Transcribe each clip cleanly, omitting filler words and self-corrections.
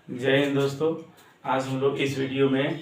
जय हिंद दोस्तों। आज हम लोग इस वीडियो में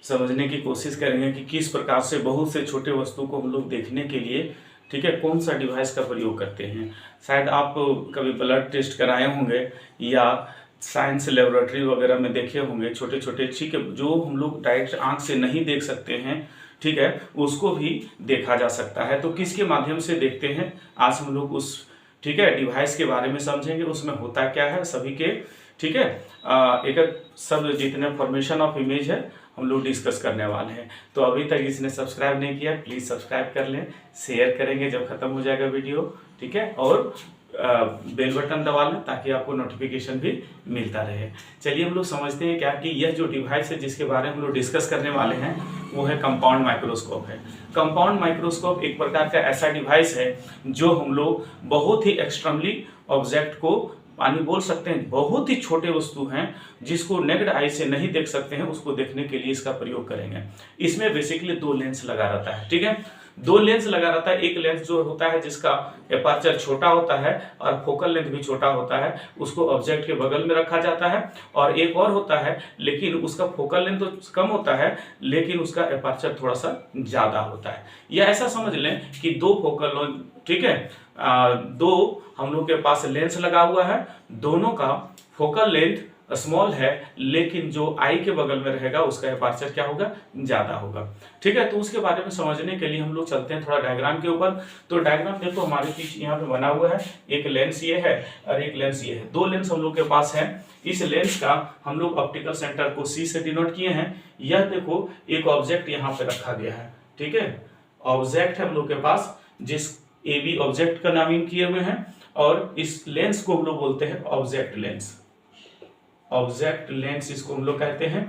समझने की कोशिश करेंगे कि किस प्रकार से बहुत से छोटे वस्तु को हम लोग देखने के लिए ठीक है कौन सा डिवाइस का प्रयोग करते हैं। शायद आप कभी ब्लड टेस्ट कराए होंगे या साइंस लेबोरेटरी वगैरह में देखे होंगे छोटे छोटे ठीक है जो हम लोग डायरेक्ट आंख से नहीं देख सकते हैं, ठीक है उसको भी देखा जा सकता है। तो किसके माध्यम से देखते हैं आज हम लोग उस ठीक है डिवाइस के बारे में समझेंगे, उसमें होता क्या है सभी के ठीक है एक सब जितने फॉर्मेशन ऑफ इमेज है हम लोग डिस्कस करने वाले हैं। तो अभी तक इसने सब्सक्राइब नहीं किया प्लीज़ सब्सक्राइब कर लें, शेयर करेंगे जब खत्म हो जाएगा वीडियो ठीक है, और बेल बटन दबा लें ताकि आपको नोटिफिकेशन भी मिलता रहे। चलिए हम लोग समझते हैं क्या कि यह जो डिवाइस है जिसके बारे में हम लोग डिस्कस करने वाले हैं वो है कंपाउंड माइक्रोस्कोप है। कंपाउंड माइक्रोस्कोप एक प्रकार का ऐसा डिवाइस है जो हम लोग बहुत ही एक्सट्रीमली ऑब्जेक्ट को पानी बोल सकते हैं, बहुत ही छोटे वस्तु हैं जिसको नेक्ड आई से नहीं देख सकते हैं उसको देखने के लिए इसका प्रयोग करेंगे। इसमें बेसिकली दो लेंस लगा रहता है, ठीक है दो लेंस लगा रहता है। एक लेंस जो होता है जिसका एपर्चर छोटा होता है और फोकल लेंथ भी छोटा होता है उसको ऑब्जेक्ट के बगल में रखा जाता है, और एक और होता है लेकिन उसका फोकल लेंथ तो कम होता है लेकिन उसका एपर्चर थोड़ा सा ज्यादा होता है। या ऐसा समझ लें कि दो फोकल लेंथ ठीक है दो हम लोग के पास लेंस लगा हुआ है, दोनों का फोकल लेंथ स्मॉल है लेकिन जो आई के बगल में रहेगा उसका एपर्चर क्या होगा ज्यादा होगा, ठीक है। तो उसके बारे में समझने के लिए हम लोग चलते हैं थोड़ा डायग्राम के ऊपर। तो डायग्राम देखो हमारे पीछे यहाँ पे बना हुआ है, एक लेंस ये है और एक लेंस ये है, दो लेंस हम लोग के पास है। इस लेंस का हम लोग ऑप्टिकल सेंटर को सी से डिनोट किए हैं। यह देखो एक ऑब्जेक्ट यहाँ पे रखा गया है, ठीक है ऑब्जेक्ट है हम लोग के पास जिस ए बी ऑब्जेक्ट का नामिंग किए हुए हैं, और इस लेंस को हम लोग बोलते हैं ऑब्जेक्ट लेंस, ऑब्जेक्ट लेंस इसको हम लोग कहते हैं।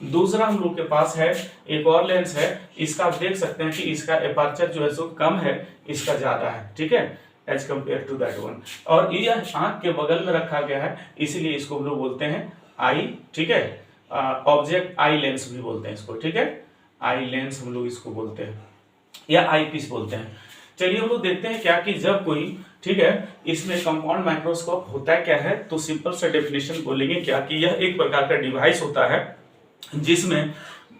दूसरा हम लोग के पास है एक और लेंस है, इसका आप देख सकते हैं कि इसका एपर्चर जो है सो कम है, इसका ज्यादा है, ठीक है as compared to that one, और यह आंख के बगल में रखा गया है इसीलिए इसको हम लोग बोलते हैं आई, ठीक है ऑब्जेक्ट आई लेंस भी बोलते हैं इसको, ठीक है आई लेंस हम लोग इसको बोलते हैं या आई पीस बोलते हैं। चलिए हम लोग देखते हैं क्या कि जब कोई ठीक है इसमें कंपाउंड माइक्रोस्कोप होता है क्या है, तो सिंपल सा डेफिनेशन बोलेंगे क्या कि यह एक प्रकार का डिवाइस होता है जिसमें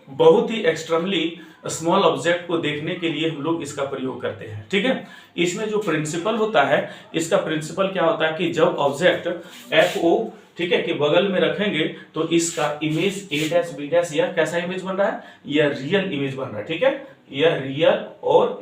बहुत ही एक्सट्रीमली स्मॉल ऑब्जेक्ट को देखने के लिए हम लोग इसका प्रयोग करते हैं, ठीक है। इसमें जो प्रिंसिपल होता है इसका प्रिंसिपल क्या होता है कि जब ऑब्जेक्ट एफ ओ ठीक है कि बगल में रखेंगे तो इसका image A dash B dash यह कैसा इमेज बन रहा है, यह रियल इमेज बन रहा है, ठीक है यह रियल और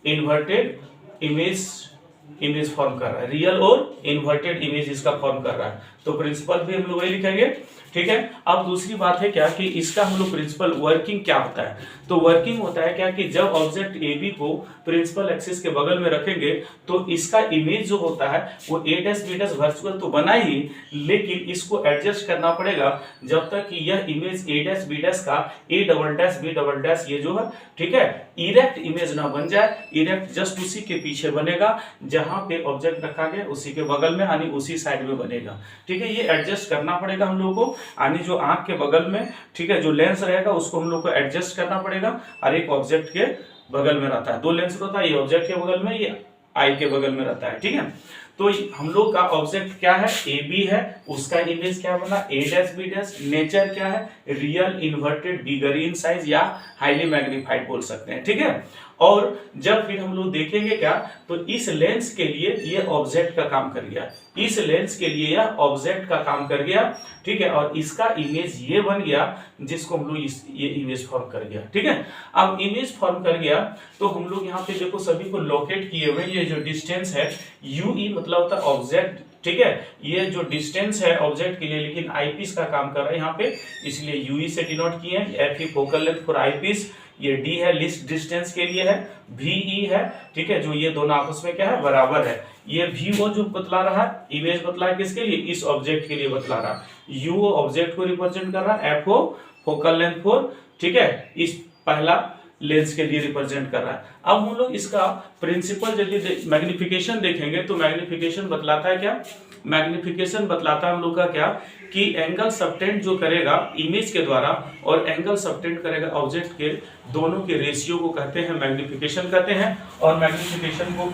इन्वर्टेड इमेज फॉर्म कर रहा है, रियल और इन्वर्टेड इमेज इसका फॉर्म कर रहा है। तो प्रिंसिपल भी हम लोग वही लिखेंगे, ठीक है। अब दूसरी बात है क्या कि इसका हम लोग प्रिंसिपल वर्किंग क्या होता है, तो वर्किंग होता है क्या कि जब ऑब्जेक्ट ए बी को प्रिंसिपल एक्सिस के बगल में रखेंगे तो इसका इमेज जो होता है वो ए डैश बी डैश वर्चुअल तो बना ही, लेकिन इसको एडजस्ट करना पड़ेगा जब तक कि यह image A dash B dash का A double dash B double dash ये जो है ठीक है इरेक्ट इमेज ना बन जाए। इरेक्ट जस्ट उसी के पीछे बनेगा जहां पे ऑब्जेक्ट रखा गया उसी के बगल में यानी उसी साइड में बनेगा, ठीक है ये एडजस्ट करना पड़ेगा हम लोगों को, यानी जो आंख के बगल में ठीक है जो लेंस रहेगा उसको हम लोग को एडजस्ट करना पड़ेगा, और एक ऑब्जेक्ट के बगल में रहता है, दो लेंस रहता है ये ऑब्जेक्ट के बगल में ये आई के बगल में रहता है, ठीक है। तो हम लोग का ऑब्जेक्ट क्या है ए बी है, उसका इमेज क्या बना ए डैश बी डैश, नेचर क्या है real inverted bigger in size या हाईली मैग्नीफाइड बोल सकते हैं, ठीक है। और जब फिर हम लोग देखेंगे क्या तो इस लेंस के लिए ये ऑब्जेक्ट का काम कर गया, इस लेंस के लिए यह ऑब्जेक्ट का काम कर गया, ठीक है और इसका इमेज ये बन गया जिसको हम लोग ये इमेज फॉर्म कर गया, ठीक है। अब इमेज फॉर्म कर गया तो हम लोग यहाँ पे देखो सभी को लोकेट किए हुए, ये जो डिस्टेंस है यू ई मतलब होता है ऑब्जेक्ट, ठीक है ये जो डिस्टेंस है ऑब्जेक्ट के लिए लेकिन आई पीस का काम कर रहा है यहाँ पे इसलिए यूई से डिनोट किए हैं, F E focal length for eyepiece, ये डी है लिस्ट डिस्टेंस के लिए है, वी ई है ठीक है जो ये दोनों आपस में क्या है बराबर है, ये वी वो जो बतला रहा है इमेज बतला है किसके लिए इस ऑब्जेक्ट के लिए बतला रहा है, यू वो ऑब्जेक्ट को रिप्रेजेंट कर रहा है, F O focal length for ठीक है इस पहला लेंस के लिए रिप्रेजेंट कर रहा है। अब हम लोग इसका प्रिंसिपल यदि मैग्निफिकेशन देखेंगे तो मैग्निफिकेशन बतलाता है क्या मैग्निफिकेशन बतलाता है हम लोग का क्या कि एंगल सबटेंड जो करेगा इमेज के द्वारा और एंगल सबटेंड करेगा ऑब्जेक्ट के, दोनों के रेशियो को कहते हैं मैग्निफिकेशन कहते हैं। और मैग्निफिकेशन को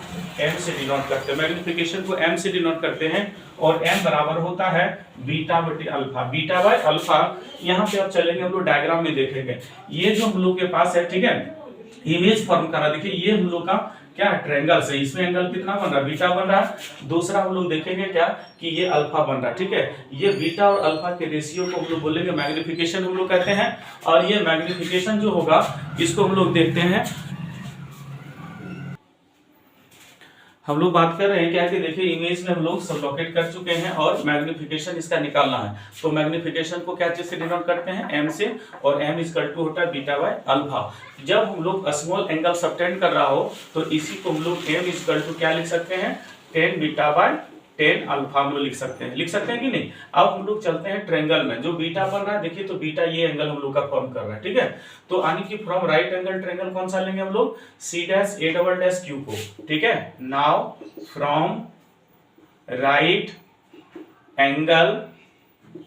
m से डिनोट करते हैं, मैग्निफिकेशन को m से डिनोट करते हैं और m बराबर होता है बीटा बटे अल्फा, बीटा बाय अल्फा। यहाँ पे आप चलेंगे हम लोग डायग्राम में देखेंगे, ये जो हम लोग के पास है, ठीक है, इमेज फॉर्म करा, देखिए ये हम लोग का क्या ट्रायंगल से, इसमें एंगल कितना बन रहा है, बीटा बन रहा है। दूसरा हम लोग देखेंगे क्या कि ये अल्फा बन रहा है, ठीक है। ये बीटा और अल्फा के रेशियो को हम लोग बोलेंगे मैग्निफिकेशन हम लोग कहते हैं। और ये मैग्निफिकेशन जो होगा इसको हम लोग देखते हैं, हम लोग बात कर रहे हैं क्या कि देखिए इमेज में हम लोग सब लोकेट कर चुके हैं और मैग्निफिकेशन इसका निकालना है। तो मैग्निफिकेशन को क्या चीज से डिनोट करते हैं, m से, और m इक्वल टू होता है बीटा बाय अल्फा। जब हम लोग स्मॉल एंगल सबटेंड कर रहा हो तो इसी को हम लोग m इक्वल टू क्या लिख सकते हैं, 10 बीटा बाय 10 अल्फा हम लोग लिख सकते हैं कि नहीं। अब हम लोग चलते हैं ट्रायंगल में, जो बीटा बन रहा है देखिए, तो बीटा ये एंगल हम लोग का फॉर्म कर रहा है, ठीक है। तो यानी कि फ्रॉम राइट एंगल ट्रायंगल कौन सा लेंगे हम लोग, C dash A double dash Q को, ठीक है। Now from right angle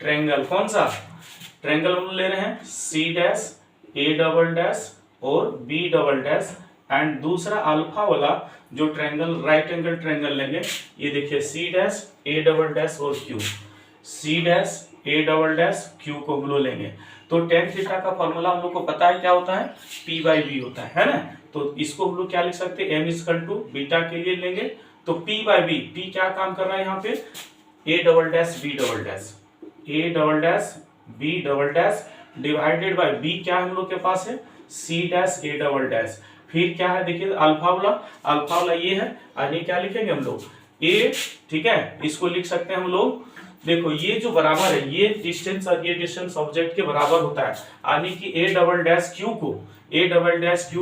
triangle, कौन सा ट्रायंगल हम ले रहे हैं, C dash A double dash और B डबल डैश, एंड दूसरा अल्फा वाला जो ट्रायंगल राइट एंगल ट्रायंगल लेंगे, ये देखिए C dash A double dash और Q, C dash A double dash Q को हम लोग लेंगे। तो tan थीटा का फॉर्मूला हम लोग को पता है क्या होता है, P बाई B होता है ना। तो इसको हम लोग क्या लिख सकते हैं, m इक्वल टू बीटा के लिए लेंगे तो P बाई B, P क्या काम कर रहा है यहाँ पे, A double dash B double dash, A double dash B double dash divided by B क्या हम लोग के पास है, C dash A double dash. फिर क्या है देखिए अल्फा वाला ये है, और ये क्या लिखेंगे हम लोग A, ठीक है। इसको लिख सकते हैं हम लोग, देखो ये जो बराबर है, ये डिस्टेंस और ये डिस्टेंस ऑब्जेक्ट के बराबर होता है, यानी कि A डबल डैश Q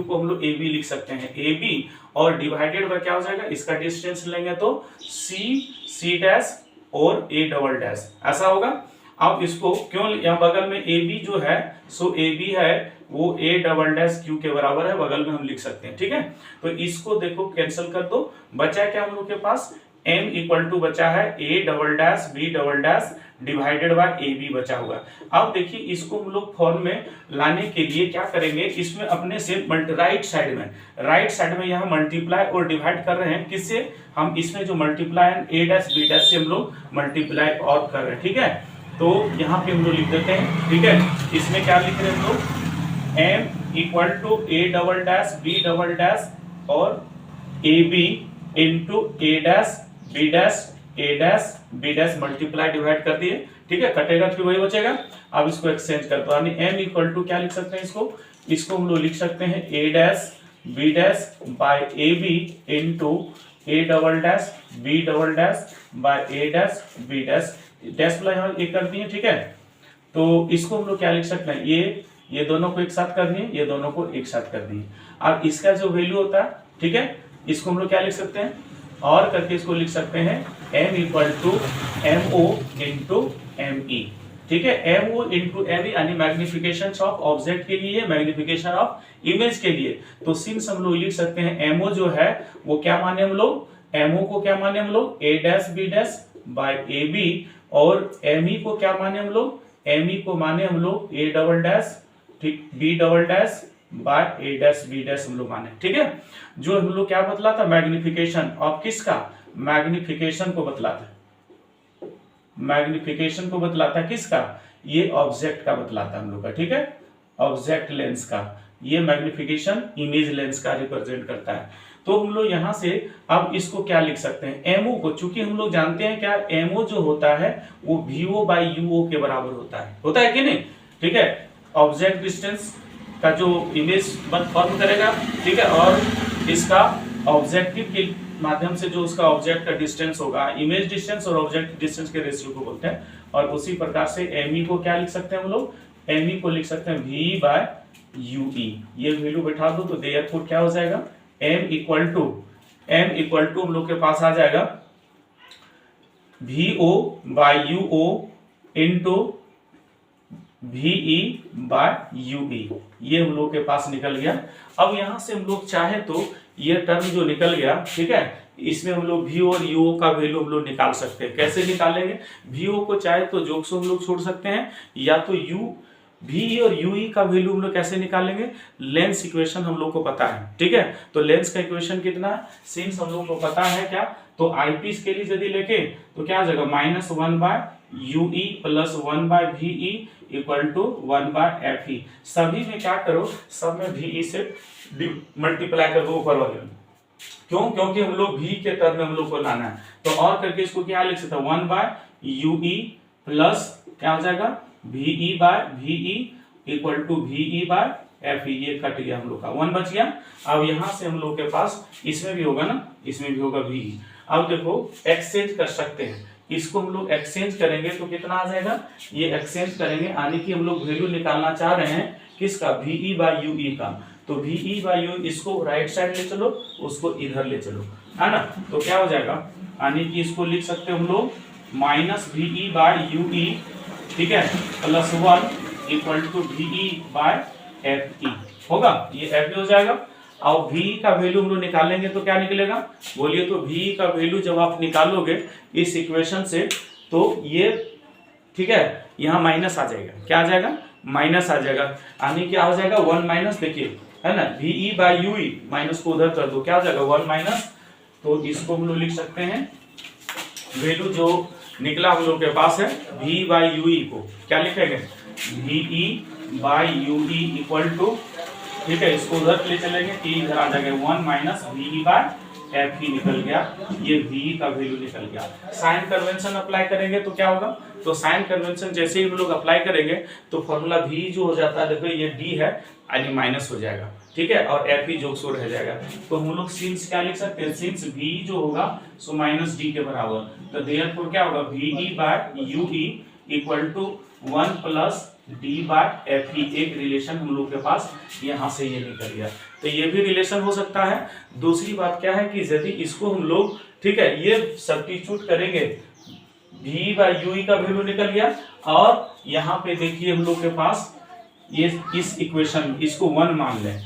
को हम लोग AB लिख सकते हैं, AB, और डिवाइडेड बाय क्या हो जाएगा, इसका डिस्टेंस लेंगे तो C डैश और A डबल डैश, ऐसा होगा। अब इसको क्यों यहाँ बगल में AB जो है, सो AB है वो A डबल डैश Q के बराबर है, बगल में हम लिख सकते हैं, ठीक है। तो इसको देखो कैंसिल कर दो, बचा क्या हम लोग के पास, m इक्वल टू बचा है A double dash B double dash divided by AB बचा हुआ। अब देखिए इसको हम लोग फॉर्म में लाने के लिए क्या करेंगे, इसमें अपने से राइट साइड में यहाँ मल्टीप्लाई और डिवाइड कर रहे हैं, किससे, हम इसमें जो multiply A dash B dash से हम लोग मल्टीप्लाई और कर रहे हैं, ठीक है। तो यहाँ पे हम लोग लिख देते हैं, ठीक है। इसमें क्या लिख रहे हैं हम लोग, m equal to A double dash B double dash और AB into A dash B dash multiply divide कर दिए, ठीक है। कटेगा फिर वही बचेगा। अब इसको एक्सचेंज कर दो, यानी m इक्वल टू क्या लिख सकते हैं, इसको हम लोग लिख सकते हैं A dash B dash by AB into A double dash B double dash by A dash B dash, dash वाला यहाँ एक कर दिए, ठीक है। तो इसको हम लोग क्या लिख सकते हैं, ये दोनों को एक साथ कर दिए, ये दोनों को एक साथ कर दिए। अब इसका जो वैल्यू होता है, ठीक है, इसको हम लोग क्या लिख सकते हैं, और करके इसको लिख सकते हैं m equal to MO into ME, ठीक है। MO इंटू ME यानी मैग्निफिकेशन ऑफ ऑब्जेक्ट के लिए, मैग्निफिकेशन ऑफ इमेज के लिए। तो सिंस हम लोग लिख सकते हैं MO जो है वो क्या माने हम लोग, MO को क्या माने हम लोग, A dash B dash by AB, और ME को क्या माने हम लोग, ME को माने हम लोग A डबल डैश, ठीक, B double dash by A dash B dash हम लोग माने, ठीक है। जो हम लोग क्या बतलाता, मैग्निफिकेशन ऑफ किसका, मैग्निफिकेशन को बतलाता किसका, ये ऑब्जेक्ट का बतलाता हम लोग का, ठीक है, ऑब्जेक्ट लेंस का। ये मैग्निफिकेशन इमेज लेंस का रिप्रेजेंट करता है। तो हम लोग यहाँ से अब इसको क्या लिख सकते हैं, MO को, चूंकि हम लोग जानते हैं क्या, MO जो होता है वो VO बाई UO के बराबर होता है कि नहीं, ठीक है। ऑब्जेक्ट डिस्टेंस का जो इमेज फॉर्म करेगा, ठीक है, और इसका ऑब्जेक्टिव के माध्यम से जो उसका ऑब्जेक्ट का डिस्टेंस होगा, इमेज डिस्टेंस और ऑब्जेक्ट डिस्टेंस के रेशियो को बोलते हैं। और उसी प्रकार से ME को क्या लिख सकते हैं हम लोग, ME को लिख सकते हैं V बाय UE, ये वैल्यू बैठा दो तो देयरफॉर क्या हो जाएगा, m इक्वल टू हम लोग के पास आ जाएगा VO by UO into VE by UE, ये हम लोग के पास निकल गया। अब यहां से हम लोग चाहे तो ये टर्म जो निकल गया, ठीक है, इसमें हम लोग वी और यूओ का वैल्यू हम लोग निकाल सकते हैं। कैसे निकालेंगे? वीओ को चाहे तो जोक से हम लोग छोड़ सकते हैं, या तो यू वी और यूई का वैल्यू हम लोग कैसे निकालेंगे? लेंस इक्वेशन हम लोग को पता है, ठीक है। तो लेंस का इक्वेशन कितना है? सिंस हम लोग को पता है क्या, तो आईपीस के लिए यदि लेके तो क्या आ जाएगा? -1/ue plus 1/ve equal to 1/fe। सभी में क्या करो, सब में ve से मल्टीप्लाई कर दो ऊपर वाले में। क्यों? क्योंकि हम लोग v के टर्म में हम लोग को लाना है। तो और करके इसको क्या लिख सकते हैं? 1/ue प्लस क्या हो जाएगा? ve/ve equal to ve/fe। ये कट गया हम लोग का, 1 बच गया। अब यहां से हम लोग के पास इसमें भी होगा ना, इसमें भी होगा ve। अब देखो एक्सचेंज कर सकते हैं, इसको हम लोग एक्सचेंज करेंगे तो कितना आ जाएगा? ये एक्सचेंज करेंगे, यानी कि हम लोग वैल्यू निकालना चाह रहे हैं किसका? ve/ue का। तो ve/ue इसको राइट साइड ले चलो, उसको इधर ले चलो, है ना। तो क्या हो जाएगा? यानी कि इसको लिख सकते हैं हम लोग -ve/ue, ठीक है, प्लस 1 इक्वल टू ve/fe होगा। ये fe हो जाएगा। और v का वैल्यू हम लोग निकालेंगे तो क्या निकलेगा? बोलिए तो v का वैल्यू जब आप निकालोगे इस इक्वेशन से, तो ये ठीक है, यहाँ माइनस आ जाएगा। क्या आ जाएगा? माइनस आ जाएगा, यानी क्या हो जाएगा? 1 माइनस, देखिए है ना, ve/ue माइनस को उधर कर दो, क्या हो जाएगा? 1 माइनस। तो इसको हम लोग लिख सकते हैं, वैल्यू जो निकला हम लोग के पास है v/ue को क्या लिखेंगे? ve/ue इक्वल टू, ठीक है, इसको उधर ले चलेंगे, t इधर आ जाएगा, 1 माइनस ve/fe निकल गया। ये v का वैल्यू निकल गया। साइन कन्वेंशन अप्लाई करेंगे तो क्या होगा? तो साइन कन्वेंशन जैसे ही हम लोग अप्लाई करेंगे तो फॉर्मूला v जो हो जाता है, देखो ये d है, यानी माइनस हो जाएगा, ठीक है, और fe जोक सो रह जाएगा। तो हम लोग सिंस क्या लिख सकते हैं? सिंस v जो होगा सो माइनस d के बराबर, तो देयरफॉर क्या होगा? ve/ue equal to 1 plus d/fe। एक रिलेशन हम लोग के पास यहाँ से ये निकल गया। तो ये भी रिलेशन हो सकता है। दूसरी बात क्या है कि यदि इसको हम लोग, ठीक है, ये सब्स्टिट्यूट करेंगे, v/ue का वैल्यू निकल गया, और यहाँ पे देखिए हम लोग के पास ये इस इक्वेशन, इसको 1 मान लें,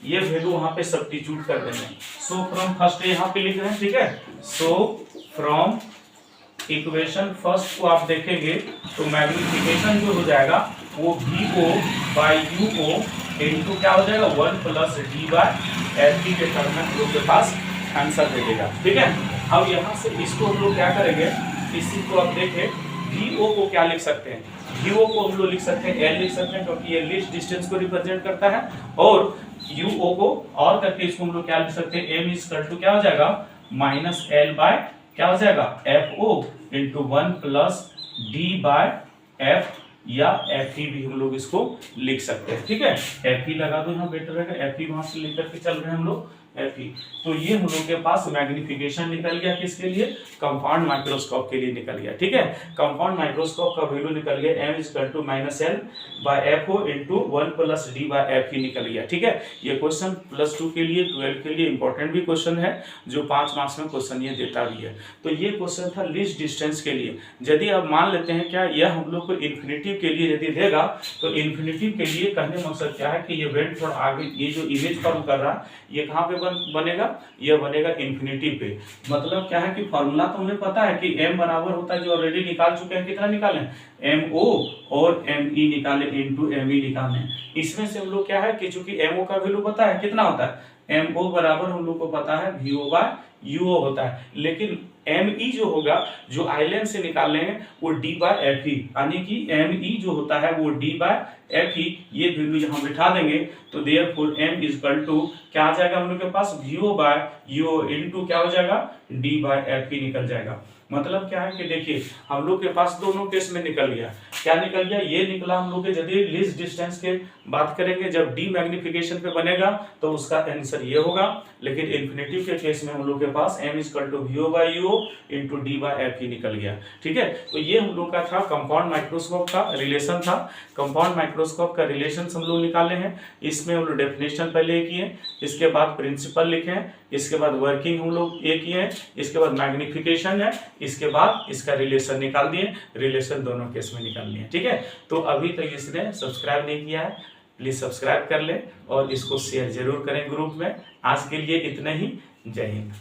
ये वैल्यू वहां पे सब्स्टिट्यूट कर देंगे। सो फ्रॉम फर्स्ट यहाँ पे लिख रहे हैं, ठीक है। सो फ्रॉम इक्वेशन फर्स्ट को आप देखेंगे तो मैग्निफिकेशन जो हो जाएगा वो vo/ue इनटू क्या हो जाएगा? 1 प्लस d/fe के टर्म में हम लोग के पास आंसर दे देगा, ठीक है। अब यहाँ से इसको हम लोग क्या करेंगे, इसी को आप देखें, vo को क्या लिख सकते हैं? vo को हम लोग लिख सकते हैं l लिख सकते हैं, क्योंकि ये लीस्ट डिस्टेंस को रिप्रेजेंट करता है। और uo को और करके इसको हम लोग क्या लिख सकते हैं? m इक्वल टू क्या हो जाएगा? माइनस l बाय क्या हो जाएगा? fo इंटू 1 प्लस d/f या fe भी हम लोग इसको लिख सकते हैं, ठीक है। fe लगा दो यहाँ, बेटर रहेगा। fe वहां से लेकर के चल रहे हैं हम लोग fe। तो ये हम लोग के पास मैग्निफिकेशन निकल गया, किसके लिए? कंपाउंड माइक्रोस्कोप के लिए निकल गया, ठीक है। कंपाउंड माइक्रोस्कोप का वैल्यू निकल गया m equal to -l/fo into 1 plus d/fe निकल गया, ठीक है। ये क्वेश्चन +2 के लिए, 12 के लिए इंपॉर्टेंट भी क्वेश्चन है, जो 5 मार्क्स में क्वेश्चन ये देता भी है। तो ये क्वेश्चन था लीस्ट डिस्टेंस के लिए। यदि अब मान लेते हैं क्या यह हम लोग को इन्फिनिटिव के लिए यदि देगा, तो इन्फिनिटिव के लिए कहने मकसद क्या है कि ये वेट थोड़ा आगे, ये जो इमेज फॉर्म कर रहा है ये कहाँ पे बनेगा? ये बनेगा इन्फिनिटी पे। मतलब क्या है कि फॉर्मूला तो हमें पता है कि m बराबर होता है, जो ऑलरेडी निकाल चुके हैं, कितना निकाले? mo और me निकाले इंटू me निकाले। इसमें से हम लोग क्या है कि चूंकि mo का वैल्यू पता है कितना होता है, mo बराबर हम लोग को पता है vo/ue होता है, लेकिन me जो होगा, जो आइलैंड से निकाल लेंगे वो d/fe, यानी कि me जो होता है वो d/fe, ये वैल्यू यहाँ बिठा देंगे। तो देयरफॉर m इक्वल टू क्या आ जाएगा हम लोग के पास? vo/ue इनटू क्या हो जाएगा? d/fe निकल जाएगा। मतलब क्या है कि देखिए हम लोग के पास दोनों केस में निकल गया। क्या निकल गया? ये निकला हम लोग के, यदि लीस्ट डिस्टेंस के बात करेंगे, जब डी मैग्निफिकेशन पे बनेगा तो उसका आंसर ये होगा, लेकिन इन्फिनिटिव के केस में हम लोग के पास m equal to vo/ue into d/fe निकल गया, ठीक है। तो ये हम लोग का था कंपाउंड माइक्रोस्कोप का रिलेशन था। कंपाउंड माइक्रोस्कोप का रिलेशन हम लोग निकाले हैं। इसमें हम लोग डेफिनेशन पहले किए, इसके बाद प्रिंसिपल लिखे हैं, इसके बाद वर्किंग हम लोग ये किए हैं, इसके बाद मैग्निफिकेशन है, इसके बाद इसका रिलेशन निकाल दिए। रिलेशन दोनों केस में निकाल लिए, ठीक है। तो अभी तक इसने सब्सक्राइब नहीं किया है, प्लीज सब्सक्राइब कर ले और इसको शेयर जरूर करें ग्रुप में। आज के लिए इतना ही, जय हिंद।